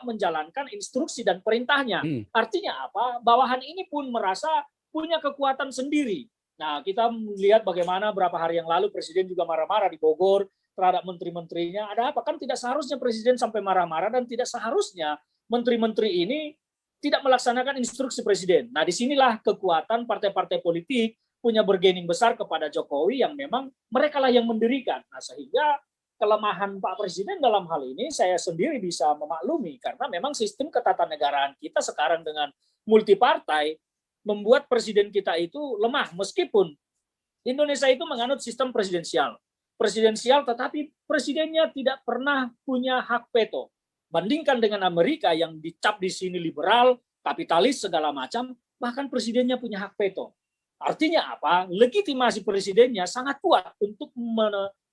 menjalankan instruksi dan perintahnya. Artinya apa? Bawahan ini pun merasa punya kekuatan sendiri. Nah, kita melihat bagaimana beberapa hari yang lalu Presiden juga marah-marah di Bogor terhadap menteri-menterinya. Ada apa? Kan tidak seharusnya Presiden sampai marah-marah dan tidak seharusnya menteri-menteri ini tidak melaksanakan instruksi Presiden. Nah, disinilah kekuatan partai-partai politik punya bargaining besar kepada Jokowi yang memang mereka lah yang mendirikan. Nah, sehingga kelemahan Pak Presiden dalam hal ini saya sendiri bisa memaklumi karena memang sistem ketatanegaraan kita sekarang dengan multipartai membuat presiden kita itu lemah meskipun Indonesia itu menganut sistem presidensial. Presidensial tetapi presidennya tidak pernah punya hak veto. Bandingkan dengan Amerika yang dicap di sini liberal, kapitalis segala macam, bahkan presidennya punya hak veto. Artinya apa? Legitimasi presidennya sangat kuat untuk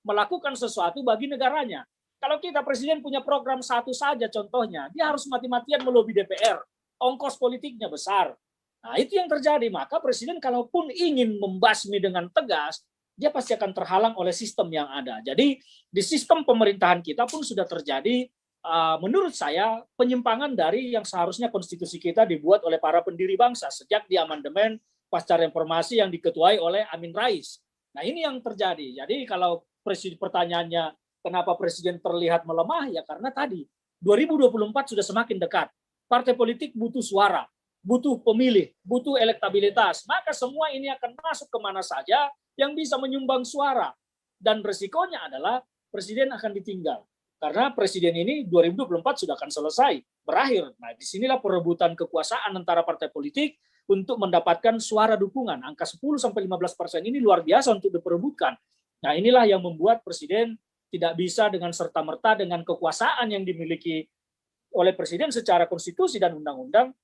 melakukan sesuatu bagi negaranya. Kalau kita presiden punya program satu saja contohnya, dia harus mati-matian melobi DPR. Ongkos politiknya besar. Nah, itu yang terjadi. Maka presiden kalaupun ingin membasmi dengan tegas, dia pasti akan terhalang oleh sistem yang ada. Jadi di sistem pemerintahan kita pun sudah terjadi, menurut saya, penyimpangan dari yang seharusnya konstitusi kita dibuat oleh para pendiri bangsa sejak di amandemen pasca reformasi yang diketuai oleh Amin Rais. Nah, ini yang terjadi. Jadi kalau pertanyaannya kenapa presiden terlihat melemah, ya karena tadi 2024 sudah semakin dekat. Partai politik butuh suara, butuh pemilih, butuh elektabilitas. Maka semua ini akan masuk kemana saja yang bisa menyumbang suara. Dan resikonya adalah presiden akan ditinggal. Karena presiden ini 2024 sudah akan selesai, berakhir. Nah, disinilah perebutan kekuasaan antara partai politik untuk mendapatkan suara dukungan. Angka 10-15% ini luar biasa untuk diperebutkan. Nah, inilah yang membuat presiden tidak bisa dengan serta-merta dengan kekuasaan yang dimiliki oleh presiden secara konstitusi dan undang-undang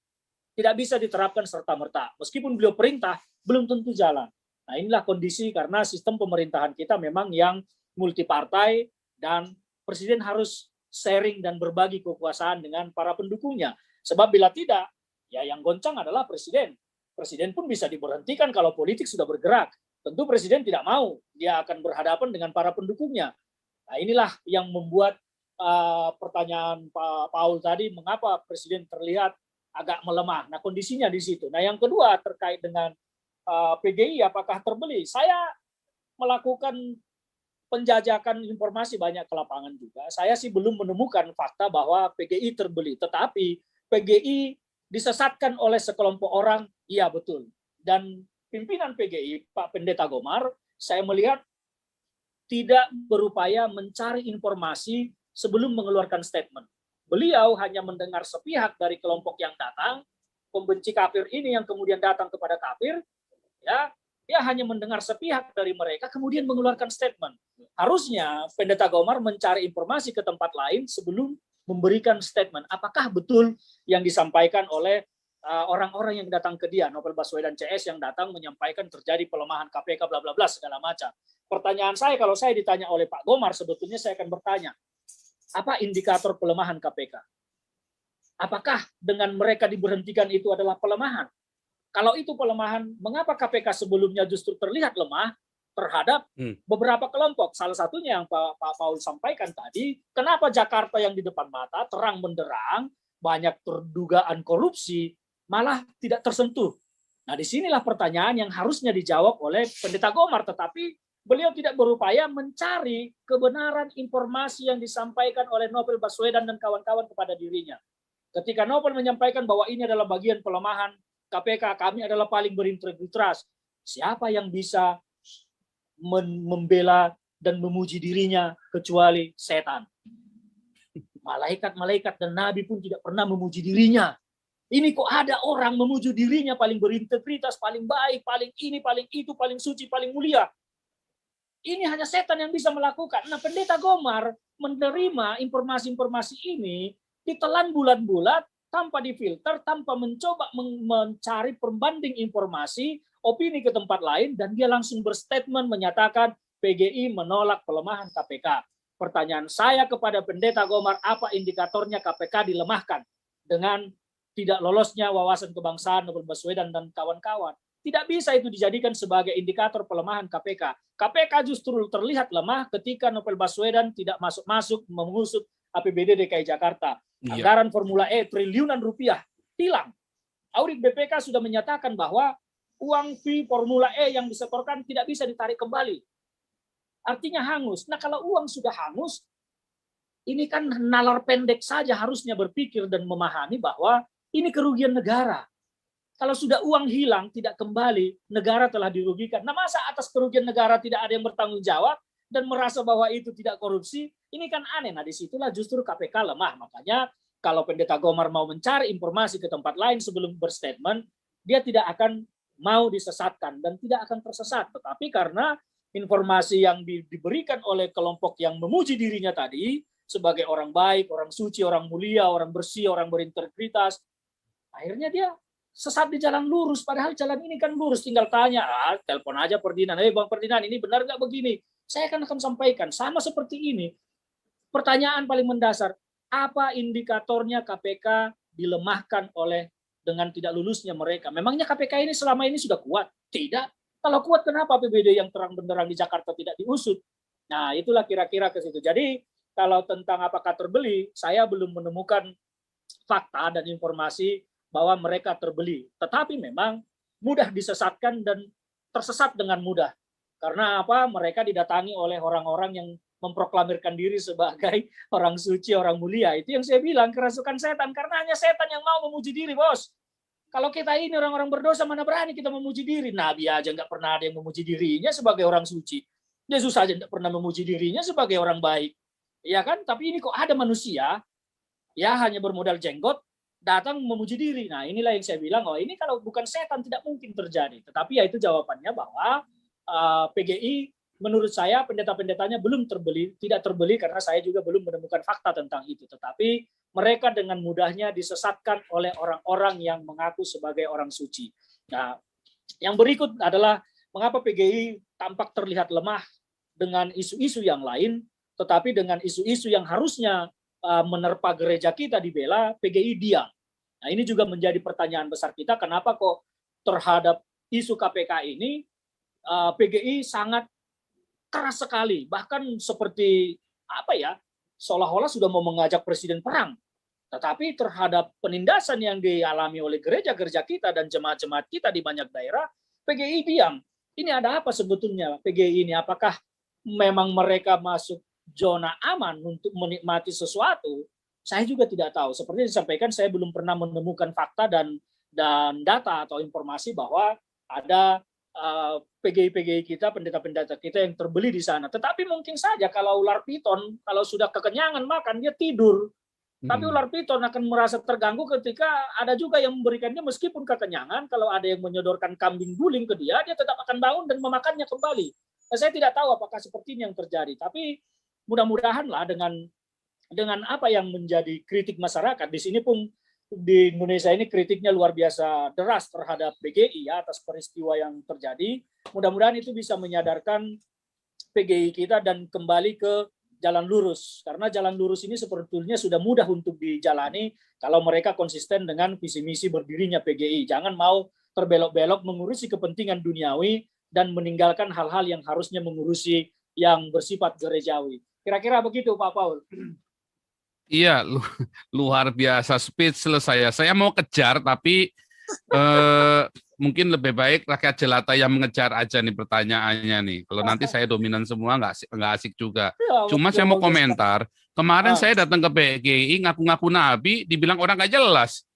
tidak bisa diterapkan serta-merta. Meskipun beliau perintah, belum tentu jalan. Nah, inilah kondisi karena sistem pemerintahan kita memang yang multipartai dan presiden harus sharing dan berbagi kekuasaan dengan para pendukungnya. Sebab bila tidak, ya yang goncang adalah presiden. Presiden pun bisa diberhentikan kalau politik sudah bergerak. Tentu presiden tidak mau, dia akan berhadapan dengan para pendukungnya. Nah, inilah yang membuat pertanyaan Pak Paul tadi, mengapa presiden terlihat agak melemah. Nah, kondisinya di situ. Nah, yang kedua terkait dengan PGI, apakah terbeli? Saya melakukan penjajakan informasi banyak ke lapangan juga. Saya sih belum menemukan fakta bahwa PGI terbeli. Tetapi PGI disesatkan oleh sekelompok orang, iya betul. Dan pimpinan PGI, Pak Pendeta Gomar, saya melihat tidak berupaya mencari informasi sebelum mengeluarkan statement. Beliau hanya mendengar sepihak dari kelompok yang datang, pembenci kafir ini yang kemudian datang kepada kafir, ya, dia hanya mendengar sepihak dari mereka, kemudian mengeluarkan statement. Harusnya Pendeta Gomar mencari informasi ke tempat lain sebelum memberikan statement. Apakah betul yang disampaikan oleh orang-orang yang datang ke dia, Novel Baswedan CS yang datang menyampaikan terjadi pelemahan KPK bla bla bla segala macam. Pertanyaan saya kalau saya ditanya oleh Pak Gomar, sebetulnya saya akan bertanya, apa indikator pelemahan KPK? Apakah dengan mereka diberhentikan itu adalah pelemahan? Kalau itu pelemahan, mengapa KPK sebelumnya justru terlihat lemah terhadap beberapa kelompok? Salah satunya yang Pak Paul sampaikan tadi, kenapa Jakarta yang di depan mata terang benderang, banyak terdugaan korupsi, malah tidak tersentuh. Nah, disinilah pertanyaan yang harusnya dijawab oleh Pendeta Gomar, tetapi beliau tidak berupaya mencari kebenaran informasi yang disampaikan oleh Novel Baswedan dan kawan-kawan kepada dirinya. Ketika Novel menyampaikan bahwa ini adalah bagian pelemahan KPK, kami adalah paling berintegritas, siapa yang bisa membela dan memuji dirinya kecuali setan? Malaikat-malaikat dan nabi pun tidak pernah memuji dirinya. Ini kok ada orang memuji dirinya paling berintegritas, paling baik, paling ini, paling itu, paling suci, paling mulia. Ini hanya setan yang bisa melakukan. Nah, Pendeta Gomar menerima informasi-informasi ini ditelan bulat-bulat, tanpa difilter, tanpa mencoba mencari perbanding informasi, opini ke tempat lain, dan dia langsung berstatement menyatakan PGI menolak pelemahan KPK. Pertanyaan saya kepada Pendeta Gomar, apa indikatornya KPK dilemahkan dengan tidak lolosnya wawasan kebangsaan Novel Baswedan dan kawan-kawan? Tidak bisa itu dijadikan sebagai indikator pelemahan KPK. KPK justru terlihat lemah ketika Novel Baswedan tidak masuk-masuk mengusut APBD DKI Jakarta. Anggaran Formula E triliunan rupiah hilang. Audit BPK sudah menyatakan bahwa uang fee Formula E yang disetorkan tidak bisa ditarik kembali. Artinya hangus. Nah, kalau uang sudah hangus, ini kan nalar pendek saja harusnya berpikir dan memahami bahwa ini kerugian negara. Kalau sudah uang hilang, tidak kembali, negara telah dirugikan. Nah, masa atas kerugian negara tidak ada yang bertanggung jawab dan merasa bahwa itu tidak korupsi? Ini kan aneh. Nah, disitulah justru KPK lemah. Makanya kalau Pendeta Gomar mau mencari informasi ke tempat lain sebelum berstatement, dia tidak akan mau disesatkan dan tidak akan tersesat. Tetapi karena informasi yang diberikan oleh kelompok yang memuji dirinya tadi, sebagai orang baik, orang suci, orang mulia, orang bersih, orang berintegritas, akhirnya dia sesat di jalan lurus, padahal jalan ini kan lurus, tinggal tanya, telepon aja Ferdinand, Bang Ferdinand, ini benar nggak begini? Saya akan sampaikan, sama seperti ini. Pertanyaan paling mendasar, apa indikatornya KPK dilemahkan oleh dengan tidak lulusnya mereka? Memangnya KPK ini selama ini sudah kuat? Tidak. Kalau kuat, kenapa APBD yang terang benderang di Jakarta tidak diusut? Nah, itulah kira-kira ke situ. Jadi, kalau tentang apakah terbeli, saya belum menemukan fakta dan informasi bahwa mereka terbeli. Tetapi memang mudah disesatkan dan tersesat dengan mudah. Karena apa? Mereka didatangi oleh orang-orang yang memproklamirkan diri sebagai orang suci, orang mulia. Itu yang saya bilang, kerasukan setan. Karena hanya setan yang mau memuji diri, bos. Kalau kita ini orang-orang berdosa, mana berani kita memuji diri. Nabi aja nggak pernah ada yang memuji dirinya sebagai orang suci. Yesus aja nggak pernah memuji dirinya sebagai orang baik. Ya kan? Tapi ini kok ada manusia, ya hanya bermodal jenggot, datang memuji diri. Nah, inilah yang saya bilang, oh ini kalau bukan setan tidak mungkin terjadi. Tetapi ya itu jawabannya bahwa PGI menurut saya pendeta-pendetanya belum terbeli, tidak terbeli karena saya juga belum menemukan fakta tentang itu. Tetapi mereka dengan mudahnya disesatkan oleh orang-orang yang mengaku sebagai orang suci. Nah, yang berikut adalah mengapa PGI tampak terlihat lemah dengan isu-isu yang lain, tetapi dengan isu-isu yang harusnya menerpa gereja kita dibela, PGI diam. Nah, ini juga menjadi pertanyaan besar kita, kenapa kok terhadap isu KPK ini PGI sangat keras sekali, bahkan seperti apa ya, seolah-olah sudah mau mengajak presiden perang. Tetapi terhadap penindasan yang dialami oleh gereja-gereja kita dan jemaat-jemaat kita di banyak daerah, PGI diam. Ini ada apa sebetulnya PGI ini? Apakah memang mereka masuk zona aman untuk menikmati sesuatu? Saya juga tidak tahu. Seperti disampaikan, saya belum pernah menemukan fakta dan data atau informasi bahwa ada PGI-PGI kita, pendeta-pendeta kita yang terbeli di sana. Tetapi mungkin saja kalau ular piton, kalau sudah kekenyangan makan, dia tidur. Tapi ular piton akan merasa terganggu ketika ada juga yang memberikannya meskipun kekenyangan. Kalau ada yang menyodorkan kambing guling ke dia, dia tetap akan bangun dan memakannya kembali. Nah, saya tidak tahu apakah seperti ini yang terjadi. Tapi mudah-mudahanlah dengan apa yang menjadi kritik masyarakat, di sini pun di Indonesia ini kritiknya luar biasa deras terhadap PGI ya, atas peristiwa yang terjadi. Mudah-mudahan itu bisa menyadarkan PGI kita dan kembali ke jalan lurus. Karena jalan lurus ini sebetulnya sudah mudah untuk dijalani kalau mereka konsisten dengan visi misi berdirinya PGI. Jangan mau terbelok-belok mengurusi kepentingan duniawi dan meninggalkan hal-hal yang harusnya mengurusi yang bersifat gerejawi. Kira-kira begitu Pak Paul. Iya, luar biasa speechless saya. Saya mau kejar, tapi mungkin lebih baik rakyat jelata yang mengejar aja nih pertanyaannya nih. Kalau nanti saya dominan semua, nggak asik juga. Cuma saya mau komentar. Kemarin saya datang ke PGI, ngaku-ngaku nabi, dibilang orang nggak jelas.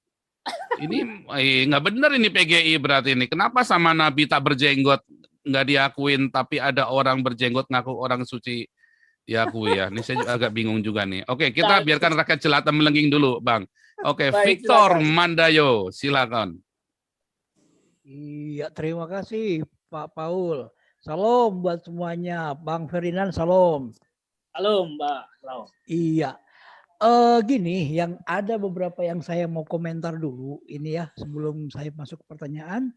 Ini nggak benar ini PGI berarti ini. Kenapa sama nabi tak berjenggot nggak diakuin, tapi ada orang berjenggot ngaku orang suci? Ya ya, ini saya agak bingung juga nih. Oke, kita biarkan rakyat jelata melengging dulu, Bang. Oke, baik, Victor silakan. Mandayo, silakan. Iya, terima kasih Pak Paul. Salam buat semuanya, Bang Ferdinand, salam. Halo Mbak. Halo. Iya, gini, yang ada beberapa yang saya mau komentar dulu ini ya, sebelum saya masuk ke pertanyaan.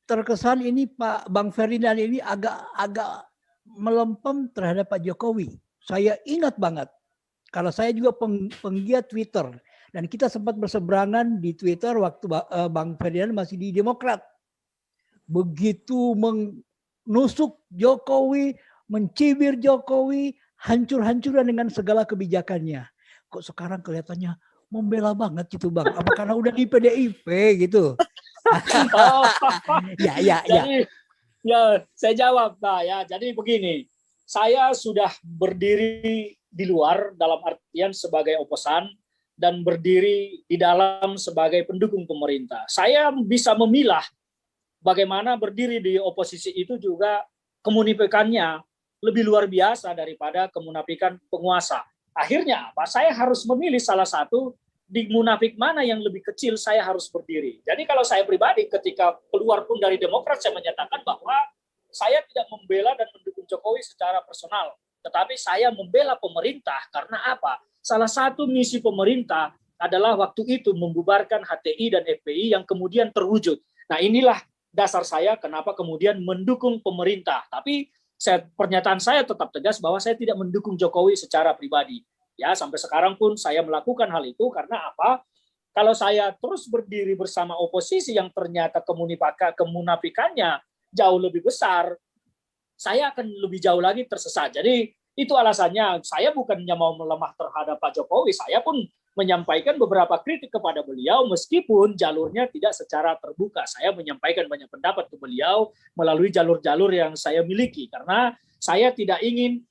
Terkesan ini Pak Bang Ferdinand ini agak melempem terhadap Pak Jokowi. Saya ingat banget, kalau saya juga penggiat Twitter, dan kita sempat berseberangan di Twitter waktu Bang Ferdinand masih di Demokrat. Begitu menusuk Jokowi, mencibir Jokowi, hancur-hancuran dengan segala kebijakannya. kok sekarang kelihatannya membela banget gitu Bang. Apa karena udah di PDIP gitu? Oh, Ya. jadi ya saya jawab Pak ya. Jadi begini, saya sudah berdiri di luar dalam artian sebagai oposan dan berdiri di dalam sebagai pendukung pemerintah. Saya bisa memilah bagaimana berdiri di oposisi itu juga kemunifikannya lebih luar biasa daripada kemunafikan penguasa. Akhirnya apa? Saya harus memilih salah satu, di munafik mana yang lebih kecil saya harus berdiri. Jadi kalau saya pribadi ketika keluar pun dari Demokrat, saya menyatakan bahwa saya tidak membela dan mendukung Jokowi secara personal, tetapi saya membela pemerintah. Karena apa? Salah satu misi pemerintah adalah waktu itu membubarkan HTI dan FPI yang kemudian terwujud. Nah inilah dasar saya kenapa kemudian mendukung pemerintah. Tapi pernyataan saya tetap tegas bahwa saya tidak mendukung Jokowi secara pribadi. Ya, sampai sekarang pun saya melakukan hal itu karena apa? Kalau saya terus berdiri bersama oposisi yang ternyata kemunafikannya jauh lebih besar, saya akan lebih jauh lagi tersesat. Jadi itu alasannya saya bukannya mau melemah terhadap Pak Jokowi, saya pun menyampaikan beberapa kritik kepada beliau meskipun jalurnya tidak secara terbuka. Saya menyampaikan banyak pendapat ke beliau melalui jalur-jalur yang saya miliki karena saya tidak ingin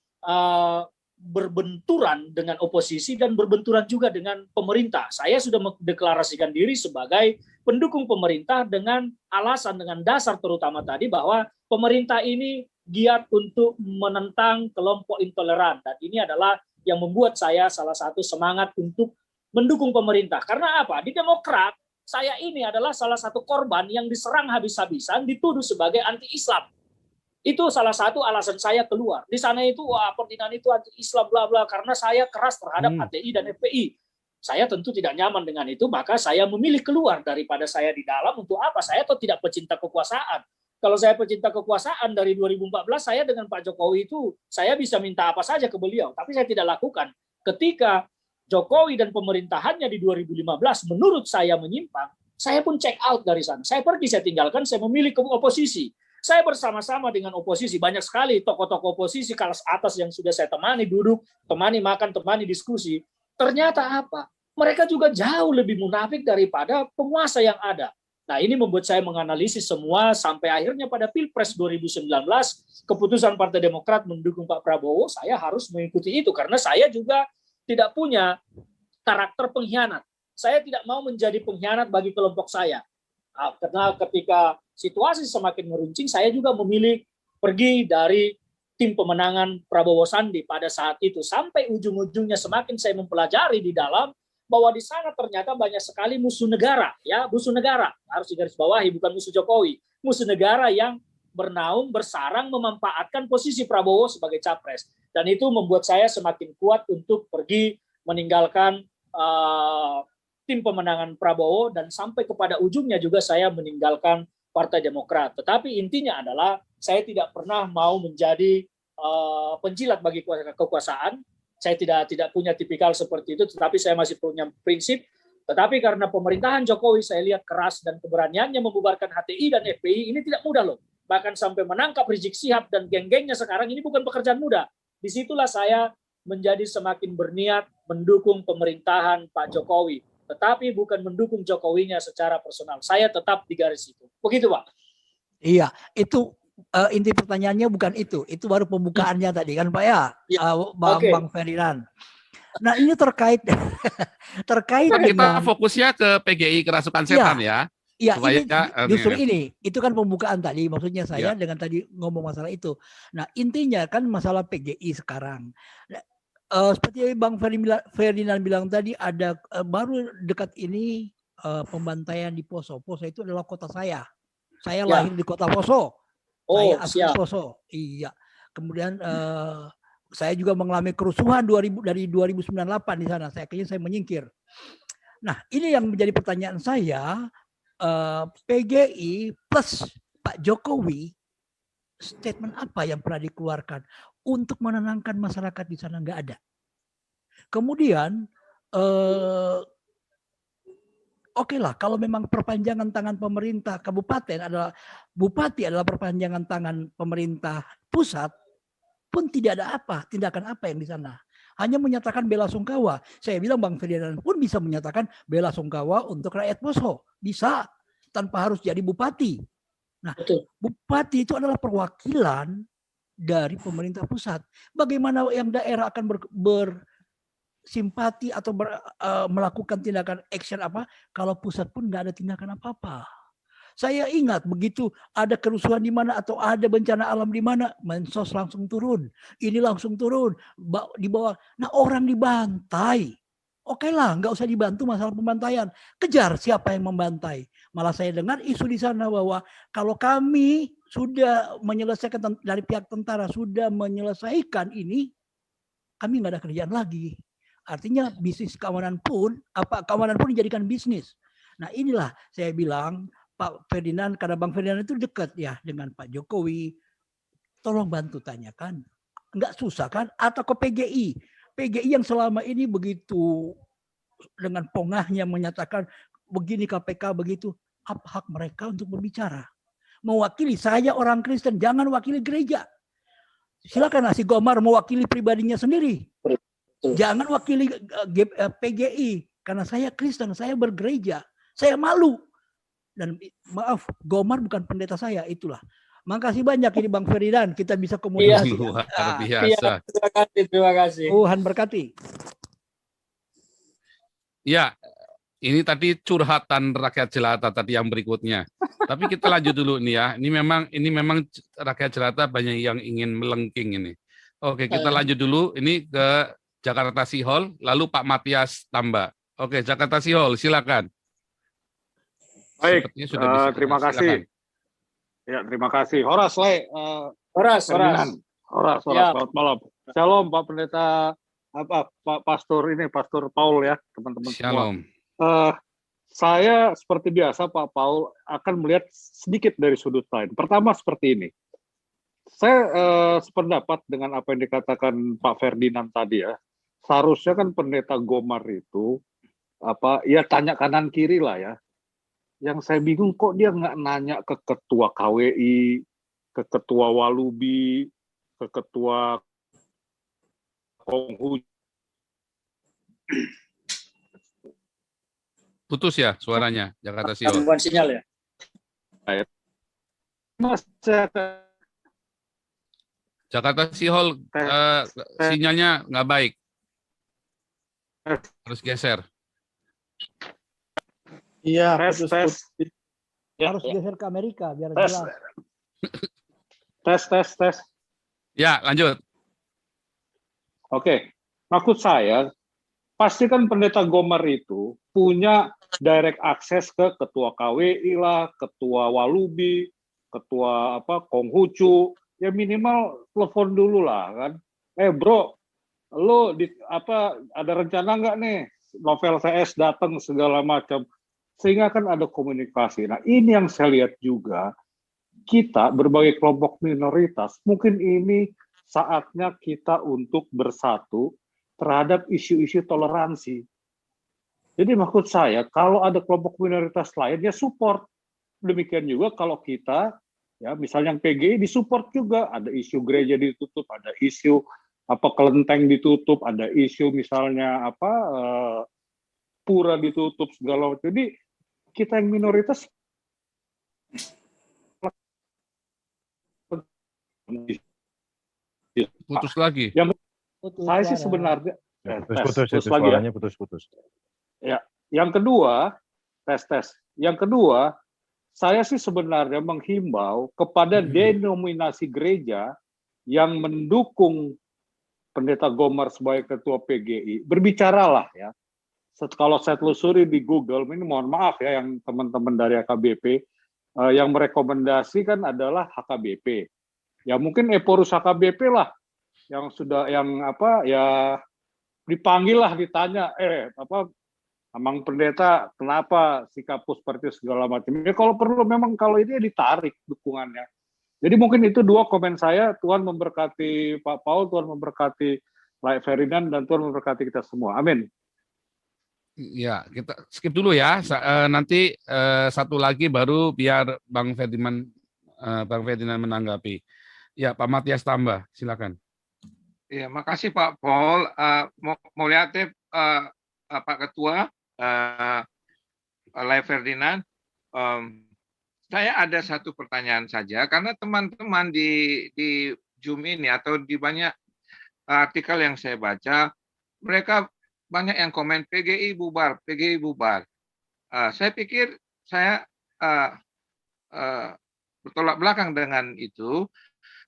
berbenturan dengan oposisi dan berbenturan juga dengan pemerintah. Saya sudah mendeklarasikan diri sebagai pendukung pemerintah dengan alasan, dengan dasar terutama tadi bahwa pemerintah ini giat untuk menentang kelompok intoleran dan ini adalah yang membuat saya salah satu semangat untuk mendukung pemerintah. Karena apa? Di Demokrat, saya ini adalah salah satu korban yang diserang habis-habisan, dituduh sebagai anti-Islam. Itu salah satu alasan saya keluar. Di sana itu, wah Ferdinand itu anti-Islam, bla bla, karena saya keras terhadap HTI dan FPI. Saya tentu tidak nyaman dengan itu, maka saya memilih keluar daripada saya di dalam. Untuk apa? Saya tuh tidak pecinta kekuasaan. Kalau saya pecinta kekuasaan dari 2014, saya dengan Pak Jokowi itu, saya bisa minta apa saja ke beliau. Tapi saya tidak lakukan. Ketika Jokowi dan pemerintahannya di 2015 menurut saya menyimpang, saya pun check out dari sana. Saya pergi, saya tinggalkan, saya memilih ke oposisi. Saya bersama-sama dengan oposisi, banyak sekali tokoh-tokoh oposisi kelas atas yang sudah saya temani duduk, temani makan, temani diskusi. Ternyata apa? Mereka juga jauh lebih munafik daripada penguasa yang ada. Nah ini membuat saya menganalisis semua sampai akhirnya pada Pilpres 2019, keputusan Partai Demokrat mendukung Pak Prabowo, saya harus mengikuti itu karena saya juga tidak punya karakter pengkhianat. Saya tidak mau menjadi pengkhianat bagi kelompok saya. Karena ketika situasi semakin meruncing, saya juga memilih pergi dari tim pemenangan Prabowo Sandi pada saat itu. Sampai ujung-ujungnya semakin saya mempelajari di dalam, bahwa di sana ternyata banyak sekali musuh negara. Ya, musuh negara. Harus digarisbawahi, bukan musuh Jokowi. Musuh negara yang bernaung, bersarang, memanfaatkan posisi Prabowo sebagai capres. Dan itu membuat saya semakin kuat untuk pergi meninggalkan tim pemenangan Prabowo dan sampai kepada ujungnya juga saya meninggalkan Partai Demokrat. Tetapi intinya adalah saya tidak pernah mau menjadi penjilat bagi kekuasaan. Saya tidak punya tipikal seperti itu, tetapi saya masih punya prinsip. Tetapi karena pemerintahan Jokowi saya lihat keras dan keberaniannya membubarkan HTI dan FPI ini tidak mudah loh. Bahkan sampai menangkap Rizik Syihab dan geng-gengnya sekarang ini bukan pekerjaan mudah. Disitulah saya menjadi semakin berniat mendukung pemerintahan Pak Jokowi. Tetapi bukan mendukung Jokowinya secara personal. Saya tetap di garis itu. Begitu Pak. Iya, itu inti pertanyaannya bukan itu. Itu baru pembukaannya tadi kan Pak ya, Bang Ferdinand. Nah ini terkait kita dengan fokusnya ke PGI Kerasukan Setan ya. Iya, justru ini itu kan pembukaan tadi. Maksudnya saya dengan tadi ngomong masalah itu. Nah intinya kan masalah PGI sekarang. Seperti Bang Ferdinand bilang tadi, ada baru dekat ini pembantaian di Poso. Poso itu adalah kota saya. Saya lahir di kota Poso. Saya asli Poso. Iya. Kemudian saya juga mengalami kerusuhan dari 2098 di sana. Akhirnya saya menyingkir. Nah, ini yang menjadi pertanyaan saya. PGI plus Pak Jokowi, statement apa yang pernah dikeluarkan untuk menenangkan masyarakat di sana? Nggak ada. Kemudian oke lah, kalau memang perpanjangan tangan pemerintah kabupaten adalah bupati adalah perpanjangan tangan pemerintah pusat, pun tidak ada tindakan apa yang di sana. hanya menyatakan belasungkawa. Saya bilang Bang Ferdinand pun bisa menyatakan belasungkawa untuk rakyat Poso. Bisa, tanpa harus jadi bupati. Nah, bupati itu adalah perwakilan dari pemerintah pusat. Bagaimana yang daerah akan bersimpati atau melakukan tindakan action apa kalau pusat pun nggak ada tindakan apa-apa. Saya ingat begitu ada kerusuhan di mana atau ada bencana alam di mana, Mensos langsung turun. Ini langsung turun di bawah. Nah, orang dibantai. Oke lah, nggak usah dibantu masalah pembantaian. Kejar siapa yang membantai. Malah saya dengar isu di sana bahwa kalau kami sudah menyelesaikan dari pihak tentara sudah menyelesaikan ini, kami nggak ada kerjaan lagi. Artinya bisnis keamanan pun dijadikan bisnis. Nah, inilah saya bilang Pak Ferdinand, karena Bang Ferdinand itu dekat ya dengan Pak Jokowi, tolong bantu tanyakan, nggak susah kan? Atau ke PGI yang selama ini begitu dengan pongahnya menyatakan begini KPK begitu, apa hak mereka untuk berbicara? Mewakili saya orang Kristen, jangan wakili gereja. Silakan Nasi Gomar mewakili pribadinya sendiri. Jangan wakili PGI, karena saya Kristen, saya bergereja, saya malu. Dan maaf, Gomar bukan pendeta saya, itulah. Makasih banyak ini Bang Ferdinand, kita bisa komunikasi. Luar biasa. Terima kasih. Tuhan berkati. Ya, ini tadi curhatan rakyat jelata tadi yang berikutnya. Tapi kita lanjut dulu nih ya. Ini memang rakyat jelata banyak yang ingin melengking ini. Oke, kita lanjut dulu. Ini ke Jakarta Sihol, lalu Pak Matias Tamba. Oke, Jakarta Sihol, silakan. Baik, terima kasih. Ya, terima kasih. Horas, Horas. Selamat malam. Shalom, Pak Pendeta, Pak Pastor Paul ya, teman-teman semua. Saya seperti biasa, Pak Paul akan melihat sedikit dari sudut lain. Pertama seperti ini. Saya sependapat dengan apa yang dikatakan Pak Ferdinand tadi ya. Seharusnya kan Pendeta Gomar itu ya tanya kanan kiri lah ya. Yang saya bingung kok dia nggak nanya ke ketua KWI, ke ketua Walubi, ke ketua Konghucu. Putus ya suaranya, Jakarta Sihol. Gangguan sinyal ya. Jakarta Sihol sinyalnya nggak baik. Harus geser. Iya, tes. Harus geser ke Amerika biar jelas. Tes. Ya, lanjut. Oke, maksud saya pasti kan Pendeta Gomar itu punya direct access ke ketua KWI lah, ketua Walubi, ketua Konghucu, ya minimal telepon dulu lah kan. Bro, lo ada rencana nggak nih novel CS datang segala macam, sehingga kan ada komunikasi. Nah ini yang saya lihat juga, kita berbagai kelompok minoritas mungkin ini saatnya kita untuk bersatu terhadap isu-isu toleransi. Jadi maksud saya kalau ada kelompok minoritas lain ya support. Demikian juga kalau kita ya misalnya yang PGI disupport juga, ada isu gereja ditutup, ada isu kelenteng ditutup, ada isu misalnya pura ditutup segala macam. Jadi kita yang minoritas putus lagi. Saya sih sebenarnya putus. Ya, yang kedua tes. Yang kedua, saya sih sebenarnya menghimbau kepada denominasi gereja yang mendukung Pendeta Gomar sebagai ketua PGI, berbicaralah ya. Kalau saya telusuri di Google, ini mohon maaf ya yang teman-teman dari HKBP, yang merekomendasikan adalah HKBP. Ya mungkin Eporus HKBP lah yang sudah dipanggil lah, ditanya, Amang Pendeta kenapa sikapku seperti segala macam. Ya kalau perlu memang kalau ini ditarik dukungannya. Jadi mungkin itu dua komen saya. Tuhan memberkati Pak Paul, Tuhan memberkati Pak Ferdinand, dan Tuhan memberkati kita semua. Amin. Ya, kita skip dulu ya. Nanti satu lagi baru biar Bang Ferdinand menanggapi. Ya, Pak Matias Tamba, silakan. Ya, makasih Pak Paul. Mau lihat Pak Ketua, Lai Ferdinand. Saya ada satu pertanyaan saja, karena teman-teman di Zoom ini atau di banyak artikel yang saya baca, mereka banyak yang komen PGI bubar, PGI bubar. Saya pikir saya bertolak belakang dengan itu,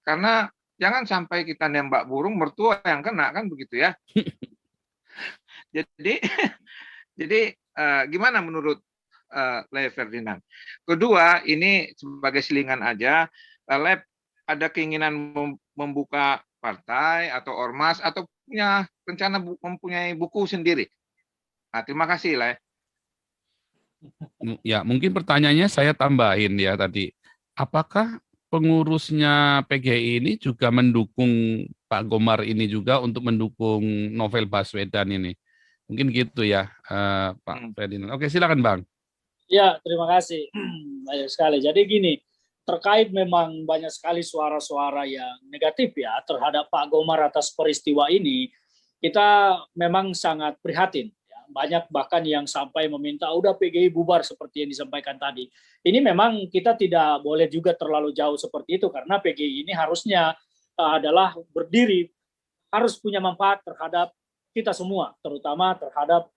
karena jangan sampai kita nembak burung mertua yang kena, kan begitu ya. Jadi gimana menurut Lai Ferdinand? Kedua, ini sebagai selingan aja, Lai ada keinginan membuka partai atau ormas atau punya rencana mempunyai buku sendiri? Nah, terima kasih, Lai. Ya, mungkin pertanyaannya saya tambahin ya tadi. Apakah pengurusnya PGI ini juga mendukung Pak Gomar ini juga untuk mendukung Novel Baswedan ini? Mungkin gitu ya, Pak Ferdinand. Oke, silakan Bang. Ya, terima kasih. Banyak sekali. Jadi gini, terkait memang banyak sekali suara-suara yang negatif ya terhadap Pak Gomar atas peristiwa ini, kita memang sangat prihatin. Banyak bahkan yang sampai meminta udah PGI bubar seperti yang disampaikan tadi. Ini memang kita tidak boleh juga terlalu jauh seperti itu, karena PGI ini harusnya adalah berdiri, harus punya manfaat terhadap kita semua, terutama terhadap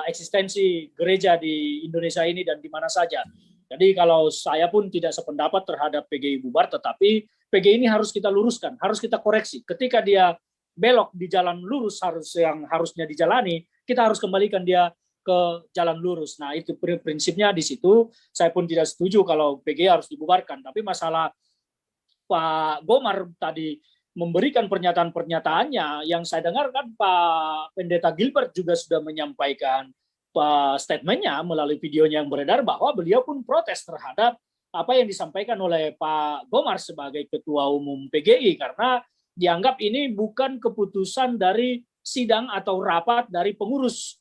eksistensi gereja di Indonesia ini dan di mana saja. Jadi kalau saya pun tidak sependapat terhadap PGI bubar, tetapi PGI ini harus kita luruskan, harus kita koreksi. Ketika dia belok di jalan lurus yang harusnya dijalani, kita harus kembalikan dia ke jalan lurus. Nah, itu prinsipnya di situ. Saya pun tidak setuju kalau PGI harus dibubarkan. Tapi masalah Pak Gomar tadi memberikan pernyataan-pernyataannya, yang saya dengar kan Pak Pendeta Gilbert juga sudah menyampaikan statementnya melalui videonya yang beredar bahwa beliau pun protes terhadap apa yang disampaikan oleh Pak Gomar sebagai Ketua Umum PGI, karena dianggap ini bukan keputusan dari sidang atau rapat dari pengurus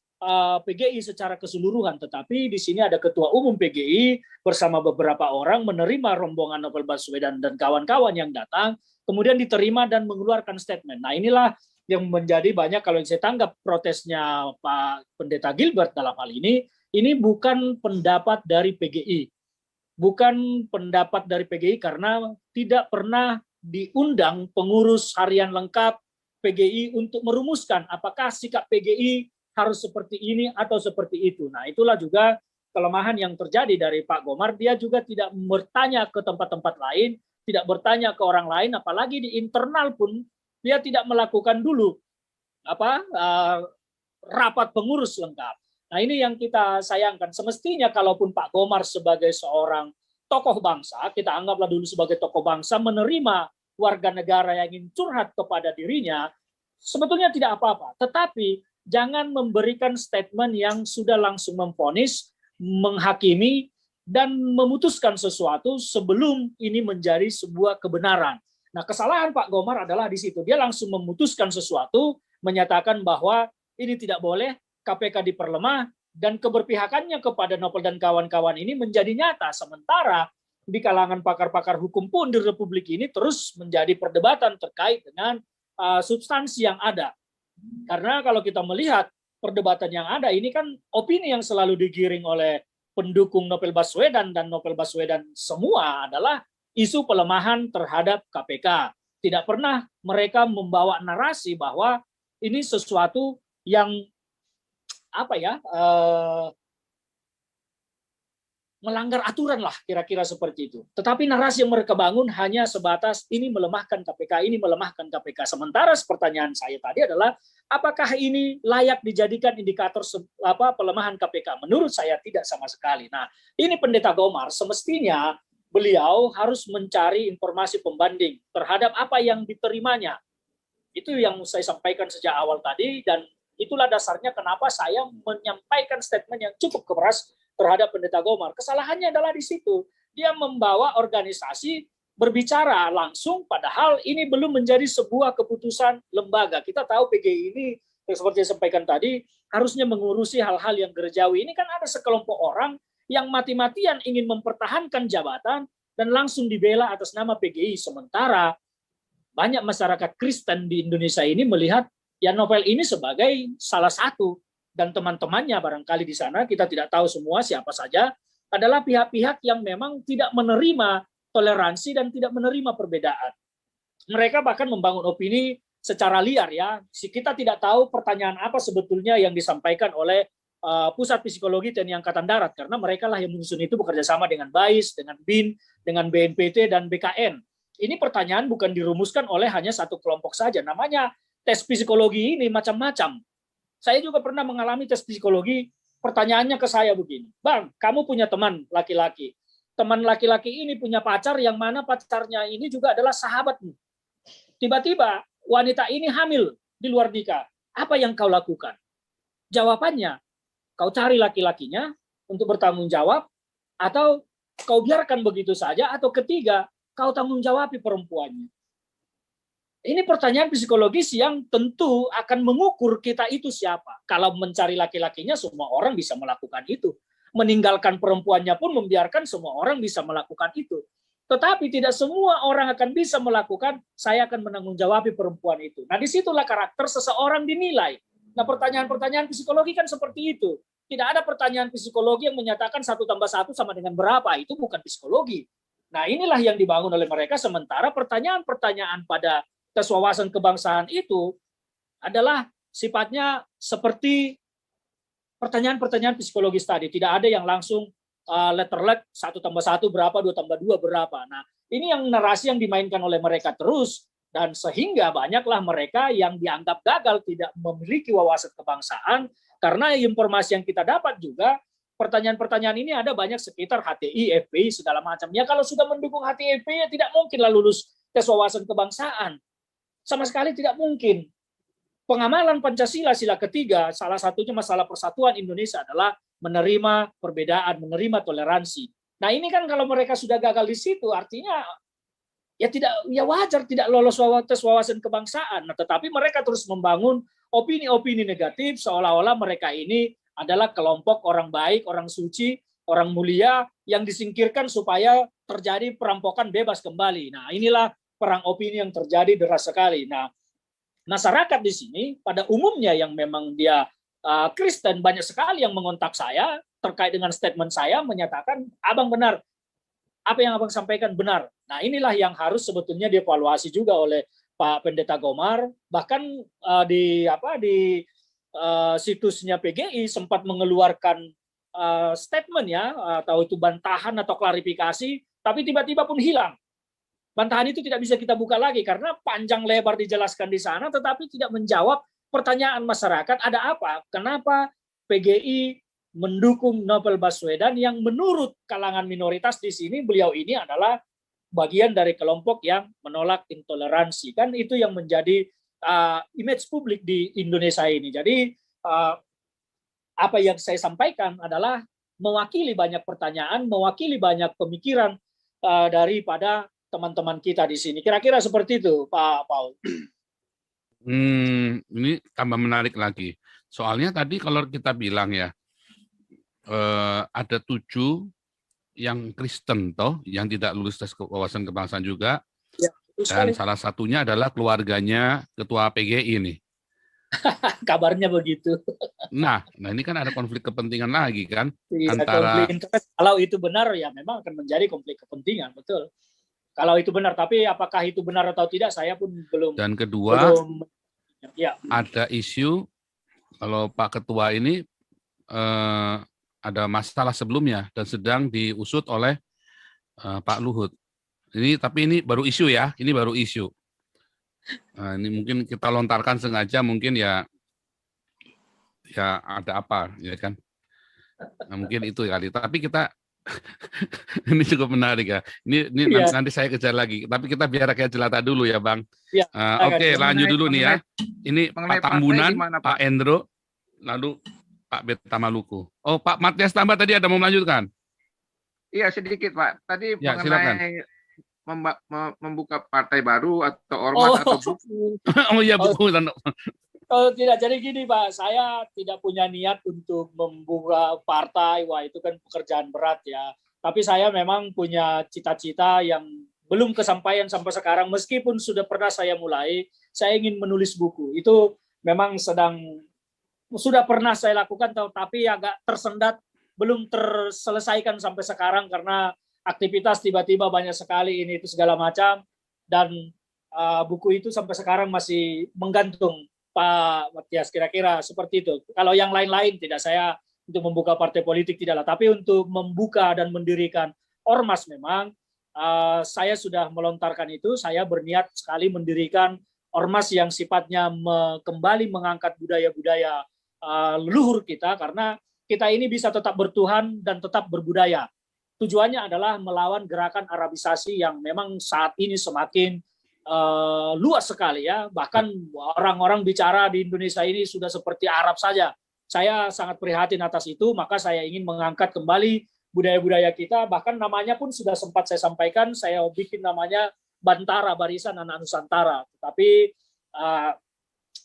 PGI secara keseluruhan, tetapi di sini ada Ketua Umum PGI bersama beberapa orang menerima rombongan Novel Baswedan dan kawan-kawan yang datang, kemudian diterima dan mengeluarkan statement. Nah, inilah yang menjadi banyak kalau saya tanggap protesnya Pak Pendeta Gilbert dalam hal ini bukan pendapat dari PGI. Bukan pendapat dari PGI karena tidak pernah diundang pengurus harian lengkap PGI untuk merumuskan apakah sikap PGI harus seperti ini atau seperti itu. Nah, itulah juga kelemahan yang terjadi dari Pak Gomar. Dia juga tidak bertanya ke tempat-tempat lain, tidak bertanya ke orang lain, apalagi di internal pun dia tidak melakukan dulu rapat pengurus lengkap. Nah, ini yang kita sayangkan. Semestinya kalaupun Pak Gomar sebagai seorang tokoh bangsa, kita anggaplah dulu sebagai tokoh bangsa, menerima warga negara yang ingin curhat kepada dirinya, sebetulnya tidak apa-apa. Tetapi jangan memberikan statement yang sudah langsung memvonis, menghakimi, dan memutuskan sesuatu sebelum ini menjadi sebuah kebenaran. Nah, kesalahan Pak Gomar adalah di situ. Dia langsung memutuskan sesuatu, menyatakan bahwa ini tidak boleh, KPK diperlemah, dan keberpihakannya kepada Novel dan kawan-kawan ini menjadi nyata. Sementara di kalangan pakar-pakar hukum pun di Republik ini terus menjadi perdebatan terkait dengan substansi yang ada. Karena kalau kita melihat perdebatan yang ada ini kan opini yang selalu digiring oleh pendukung Novel Baswedan dan Novel Baswedan semua adalah isu pelemahan terhadap KPK. Tidak pernah mereka membawa narasi bahwa ini sesuatu yang melanggar aturan lah, kira-kira seperti itu. Tetapi narasi yang mereka bangun hanya sebatas ini melemahkan KPK, ini melemahkan KPK. Sementara pertanyaan saya tadi adalah apakah ini layak dijadikan indikator pelemahan KPK? Menurut saya tidak sama sekali. Nah, ini Pendeta Gomar semestinya beliau harus mencari informasi pembanding terhadap apa yang diterimanya. Itu yang saya sampaikan sejak awal tadi, dan itulah dasarnya kenapa saya menyampaikan statement yang cukup keras terhadap Pendeta Gomar. Kesalahannya adalah di situ. Dia membawa organisasi berbicara langsung, padahal ini belum menjadi sebuah keputusan lembaga. Kita tahu PGI ini, seperti yang disampaikan tadi, harusnya mengurusi hal-hal yang gerejawi. Ini kan ada sekelompok orang yang mati-matian ingin mempertahankan jabatan dan langsung dibela atas nama PGI. Sementara banyak masyarakat Kristen di Indonesia ini melihat ya novel ini sebagai salah satu, dan teman-temannya barangkali di sana, kita tidak tahu semua siapa saja, adalah pihak-pihak yang memang tidak menerima toleransi dan tidak menerima perbedaan. Mereka bahkan membangun opini secara liar ya. Kita tidak tahu pertanyaan apa sebetulnya yang disampaikan oleh Pusat Psikologi TNI Angkatan Darat, karena mereka lah yang menyusun itu bekerja sama dengan BAIS, dengan BIN, dengan BNPT dan BKN. Ini pertanyaan bukan dirumuskan oleh hanya satu kelompok saja. Namanya tes psikologi ini macam-macam. Saya juga pernah mengalami tes psikologi. Pertanyaannya ke saya begini, Bang, kamu punya teman laki-laki. Teman laki-laki ini punya pacar yang mana pacarnya ini juga adalah sahabatmu. Tiba-tiba wanita ini hamil di luar nikah. Apa yang kau lakukan? Jawabannya, kau cari laki-lakinya untuk bertanggung jawab, atau kau biarkan begitu saja, atau ketiga, kau tanggung jawabi perempuannya. Ini pertanyaan psikologis yang tentu akan mengukur kita itu siapa. Kalau mencari laki-lakinya, semua orang bisa melakukan itu. Meninggalkan perempuannya pun membiarkan semua orang bisa melakukan itu. Tetapi tidak semua orang akan bisa melakukan, saya akan menanggung jawabi perempuan itu. Nah, disitulah karakter seseorang dinilai. Nah, pertanyaan-pertanyaan psikologi kan seperti itu. Tidak ada pertanyaan psikologi yang menyatakan 1 + 1 sama dengan berapa. Itu bukan psikologi. Nah, inilah yang dibangun oleh mereka, sementara pertanyaan-pertanyaan pada tes wawasan kebangsaan itu adalah sifatnya seperti pertanyaan-pertanyaan psikologis tadi. Tidak ada yang langsung letter luck, 1 + 1 berapa, 2 + 2 berapa. Nah, ini yang narasi yang dimainkan oleh mereka terus, dan sehingga banyaklah mereka yang dianggap gagal tidak memiliki wawasan kebangsaan, karena informasi yang kita dapat juga, pertanyaan-pertanyaan ini ada banyak sekitar HTI, FPI, segala macam. Ya kalau sudah mendukung HTI, FPI, ya tidak mungkinlah lulus tes wawasan kebangsaan. Sama sekali tidak mungkin. Pengamalan Pancasila sila ketiga, salah satunya masalah persatuan Indonesia adalah menerima perbedaan, menerima toleransi. Nah ini kan kalau mereka sudah gagal di situ, artinya ya wajar tidak lolos tes wawasan kebangsaan. Nah, tetapi mereka terus membangun opini-opini negatif seolah-olah mereka ini adalah kelompok orang baik, orang suci, orang mulia yang disingkirkan supaya terjadi perampokan bebas kembali. Nah, inilah perang opini yang terjadi deras sekali. Nah, masyarakat di sini pada umumnya yang memang dia Kristen, banyak sekali yang mengontak saya terkait dengan statement saya, menyatakan, Abang benar, apa yang Abang sampaikan benar. Nah, inilah yang harus sebetulnya dievaluasi juga oleh Pak Pendeta Gomar. Bahkan di situsnya PGI sempat mengeluarkan statement ya, atau itu bantahan atau klarifikasi, tapi tiba-tiba pun hilang. Bantahan itu tidak bisa kita buka lagi karena panjang lebar dijelaskan di sana, tetapi tidak menjawab pertanyaan masyarakat, ada apa? Kenapa PGI mendukung Novel Baswedan yang menurut kalangan minoritas di sini, beliau ini adalah bagian dari kelompok yang menolak intoleransi. Kan itu yang menjadi image publik di Indonesia ini. Jadi apa yang saya sampaikan adalah mewakili banyak pertanyaan, mewakili banyak pemikiran daripada teman-teman kita di sini. Kira-kira seperti itu, Pak Paul. Ini tambah menarik lagi. Soalnya tadi kalau kita bilang ya, ada 7 yang Kristen toh, yang tidak lulus tes wawasan kebangsaan juga, ya, dan salah satunya adalah keluarganya Ketua PGI nih. Kabarnya begitu. Nah ini kan ada konflik kepentingan lagi kan, ya, antara kalau itu benar ya memang akan menjadi konflik kepentingan, betul. Kalau itu benar, tapi apakah itu benar atau tidak, saya pun belum. Dan kedua, ya. ada isu kalau Pak Ketua ini ada masalah sebelumnya dan sedang diusut oleh Pak Luhut. Tapi ini baru isu ya, ini baru isu. Nah, ini mungkin kita lontarkan sengaja, mungkin ya ada apa, ya kan? Nah, mungkin itu kali. Tapi kita ini cukup menarik ya. Ini nanti saya kejar lagi. Tapi kita biar kayak jelata dulu ya, Bang. Ya, Oke, lanjut dulu nih ya. Ini Pak Tambunan, Pak Endro, lalu Pak Beta Maluku. Oh, Pak Matias Tambah tadi ada mau melanjutkan? Iya, sedikit, Pak. Tadi ya, mengenai membuka partai baru atau ormas atau buku. Oh iya, buku. Tidak, jadi gini Pak, saya tidak punya niat untuk membuka partai, wah itu kan pekerjaan berat ya. Tapi saya memang punya cita-cita yang belum kesampaian sampai sekarang, meskipun sudah pernah saya mulai, saya ingin menulis buku. Itu memang sudah pernah saya lakukan, tapi agak tersendat, belum terselesaikan sampai sekarang karena aktivitas tiba-tiba banyak sekali ini itu segala macam, dan buku itu sampai sekarang masih menggantung, Pak Matias, kira-kira seperti itu. Kalau yang lain-lain tidak, saya untuk membuka partai politik tidaklah, tapi untuk membuka dan mendirikan ormas memang saya sudah melontarkan itu. Saya berniat sekali mendirikan ormas yang sifatnya kembali mengangkat budaya-budaya leluhur kita, karena kita ini bisa tetap bertuhan dan tetap berbudaya. Tujuannya adalah melawan gerakan Arabisasi yang memang saat ini semakin luas sekali ya. Bahkan orang-orang bicara di Indonesia ini sudah seperti Arab saja. Saya sangat prihatin atas itu, maka saya ingin mengangkat kembali budaya-budaya kita. Bahkan namanya pun sudah sempat saya sampaikan, saya bikin namanya Bantara, Barisan Anak Nusantara. Tapi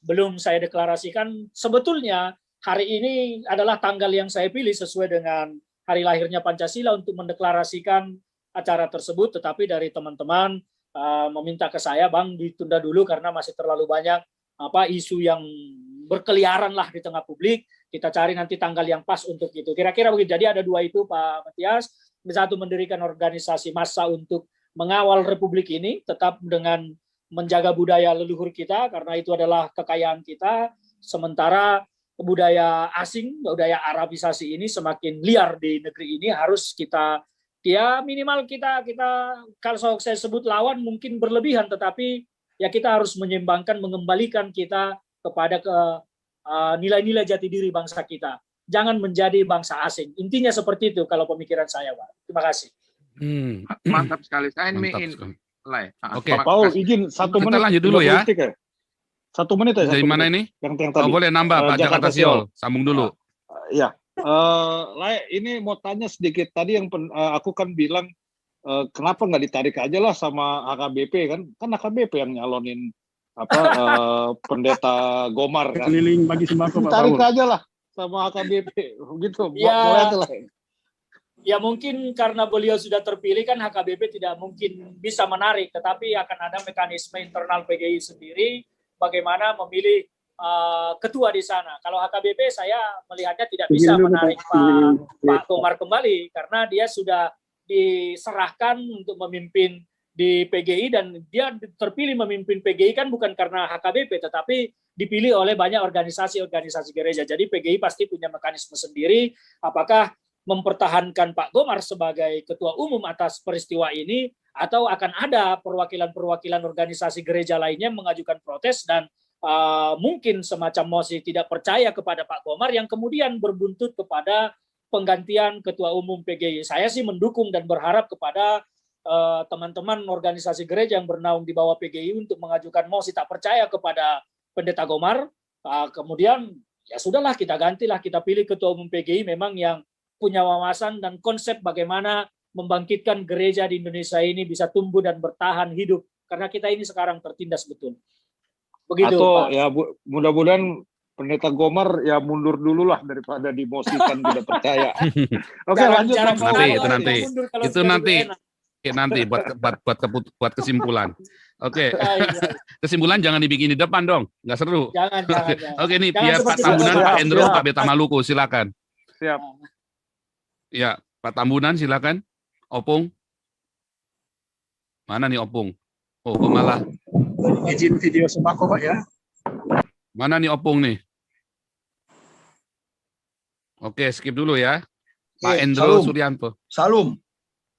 belum saya deklarasikan. Sebetulnya hari ini adalah tanggal yang saya pilih sesuai dengan hari lahirnya Pancasila untuk mendeklarasikan acara tersebut, tetapi dari teman-teman meminta ke saya, Bang, ditunda dulu karena masih terlalu banyak isu yang berkeliaran lah di tengah publik. Kita cari nanti tanggal yang pas untuk itu. Kira-kira begitu. Jadi ada dua itu, Pak Matias. Satu, mendirikan organisasi massa untuk mengawal republik ini, tetap dengan menjaga budaya leluhur kita, karena itu adalah kekayaan kita. Sementara budaya asing, budaya Arabisasi ini semakin liar di negeri ini, harus kita, ya minimal kita kalau saya sebut lawan mungkin berlebihan, tetapi ya kita harus menyeimbangkan, mengembalikan kita kepada nilai-nilai jati diri bangsa kita. Jangan menjadi bangsa asing. Intinya seperti itu kalau pemikiran saya, Pak. Terima kasih. Mantap sekali. Saya ingin Oke, Paul, izin 1 menit. Kita lanjut dulu ya. 1 menit ya. Dari mana ini? Yang tadi. Boleh nambah, Pak Jakarta Siol. Sambung dulu. Ya. Ini mau tanya sedikit. Tadi yang aku kan bilang kenapa nggak ditarik aja lah sama HKBP kan? Kan HKBP yang nyalonin pendeta Gomar kan. Keliling bagi sembako, Pak Tarik Paul. aja lah sama HKBP gitu. Ya, ya mungkin karena beliau sudah terpilih kan, HKBP tidak mungkin bisa menarik, tetapi akan ada mekanisme internal PGI sendiri bagaimana memilih ketua di sana. Kalau HKBP saya melihatnya tidak bisa menarik Pak Gomar kembali karena dia sudah diserahkan untuk memimpin di PGI, dan dia terpilih memimpin PGI kan bukan karena HKBP, tetapi dipilih oleh banyak organisasi-organisasi gereja. Jadi PGI pasti punya mekanisme sendiri, apakah mempertahankan Pak Gomar sebagai ketua umum atas peristiwa ini, atau akan ada perwakilan-perwakilan organisasi gereja lainnya mengajukan protes dan mungkin semacam mosi tidak percaya kepada Pak Gomar yang kemudian berbuntut kepada penggantian ketua umum PGI. Saya sih mendukung dan berharap kepada teman-teman organisasi gereja yang bernaung di bawah PGI untuk mengajukan mosi tak percaya kepada Pendeta Gomar. Kemudian ya sudahlah, kita gantilah, kita pilih ketua umum PGI memang yang punya wawasan dan konsep bagaimana membangkitkan gereja di Indonesia ini bisa tumbuh dan bertahan hidup, karena kita ini sekarang tertindas betul. Begitu, atau Pak. Ya mudah-mudahan Pendeta Gomar ya mundur dulu lah daripada dimosikan tidak percaya. Oke, lanjut. Nanti buat kesimpulan. Oke. Kesimpulan jangan dibikin di depan dong, nggak seru. Jangan. Oke, nih biar Pak Tambunan, Pak Endro, Pak Beta Maluku, silakan. Siap. Ya, Pak Tambunan silakan. Opung. Mana nih Opung? Oh, kok malah. Izin video sembako, Pak ya. Mana nih Opung nih? Oke, skip dulu ya. Pak Endro Suryanto. Salam.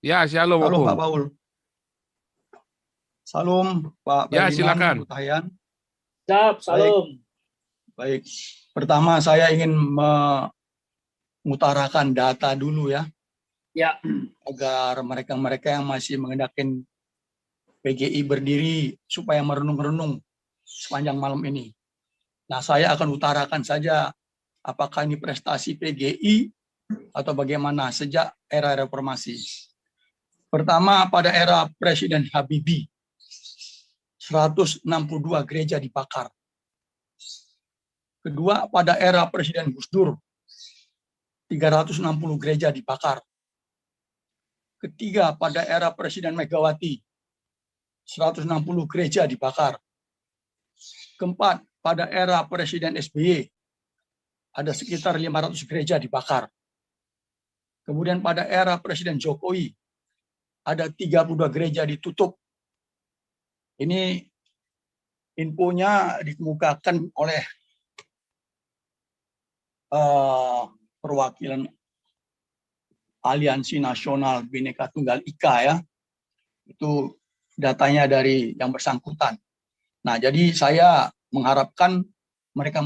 Ya, shalom Opung. Pak Paul. Salam Pak Ya, Ferdinand, silakan. Utayan. Salam. Baik. Pertama saya ingin mengutarakan data dulu ya. Ya. Agar mereka-mereka yang masih mengendaki PGI berdiri supaya merenung-renung sepanjang malam ini. Nah, saya akan utarakan saja apakah ini prestasi PGI atau bagaimana sejak era reformasi. Pertama, pada era Presiden Habibie, 162 gereja dibakar. Kedua, pada era Presiden Gus Dur, 360 gereja dibakar. Ketiga, pada era Presiden Megawati, 160 gereja dibakar. Keempat, pada era Presiden SBY, ada sekitar 500 gereja dibakar. Kemudian pada era Presiden Jokowi, ada 32 gereja ditutup. Ini infonya dikemukakan oleh perwakilan Aliansi Nasional Bhinneka Tunggal Ika ya. Itu datanya dari yang bersangkutan. Nah, jadi saya mengharapkan mereka